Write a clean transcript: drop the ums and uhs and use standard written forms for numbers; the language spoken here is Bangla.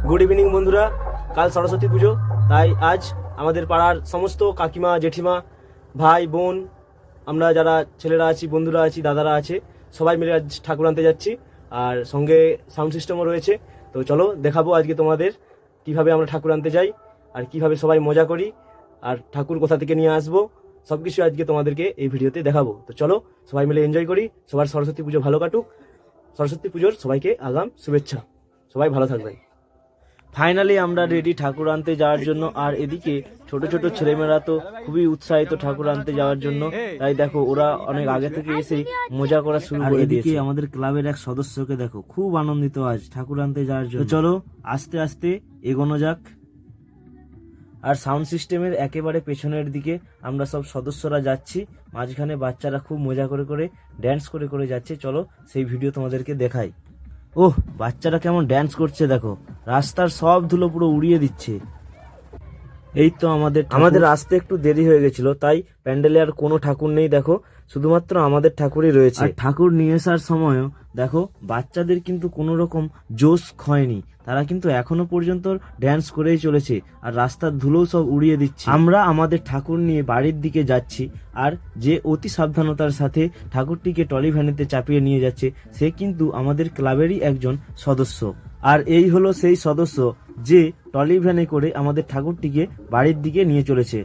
গুড ইভিনিং বন্ধুরা। কাল সরস্বতী পুজো, তাই আজ আমাদের পাড়ার সমস্ত কাকিমা, জেঠিমা, ভাই, বোন, আমরা যারা ছেলেরা আছি, বন্ধুরা আছি, দাদারা আছে, সবাই মিলে আজ ঠাকুর আনতে যাচ্ছি। আর সঙ্গে সাউন্ড সিস্টেমও রয়েছে। তো চলো দেখাবো আজকে তোমাদের কিভাবে আমরা ঠাকুর আনতে যাই আর কিভাবে সবাই মজা করি আর ঠাকুর কোথা থেকে নিয়ে আসবো, সবকিছু আজকে তোমাদেরকে এই ভিডিওতে দেখাবো। তো চলো সবাই মিলে এনজয় করি, সবার সরস্বতী পুজো ভালো কাটুক। সরস্বতী পুজোর সবাইকে আগাম শুভেচ্ছা, সবাই ভালো থাকবেন। ফাইনালি আমরা রেডি ঠাকুর আনতে যাওয়ার জন্য। আর এদিকে ছোট ছোট ছেলেমেয়েরা তো খুবই উৎসাহিত ঠাকুর আনতে যাওয়ার জন্য। তাই দেখো ওরা অনেক আগে থেকে এসে মজা করা শুরু করে দিয়েছে। আমাদের ক্লাবের এক সদস্যকে দেখো খুব আনন্দিত আজ ঠাকুর আনতে যাওয়ার জন্য। চলো আস্তে আস্তে এগোনো যাক। আর সাউন্ড সিস্টেমের একেবারে পেছনের দিকে আমরা সব সদস্যরা যাচ্ছি, মাঝখানে বাচ্চারা খুব মজা করে করে ড্যান্স করে করে যাচ্ছে। চলো সেই ভিডিও তোমাদেরকে দেখাই। ওহ, বাচ্চারা কেমন ড্যান্স করছে দেখো, রাস্তার সব ধুলো পুরো উড়িয়ে দিচ্ছে। এই তো আমাদের আসতে একটু দেরি হয়ে গেছিল, তাই প্যান্ডেলে আর কোনো ঠাকুর নেই। দেখো শুধুমাত্র আমাদের ঠাকুরই রয়েছে। আর ঠাকুর নিয়ে আসার সময়ও দেখো বাচ্চাদের কিন্তু কোনো রকম জোশ ক্ষয়নি, তারা কিন্তু এখনো পর্যন্ত ড্যান্স করেই চলেছে আর রাস্তার ধুলো সব উড়িয়ে দিচ্ছে। আমরা আমাদের ঠাকুর নিয়ে বাড়ির দিকে যাচ্ছি, আর যে অতি সাবধানতার সাথে ঠাকুরটিকে টলি ভ্যানেতে চাপিয়ে নিয়ে যাচ্ছে সে কিন্তু আমাদের ক্লাবেরই একজন সদস্য। আর এই হলো সেই সদস্য যে টলি ভ্যানে করে আমাদের ঠাকুরটিকে বাড়ির দিকে নিয়ে চলেছে।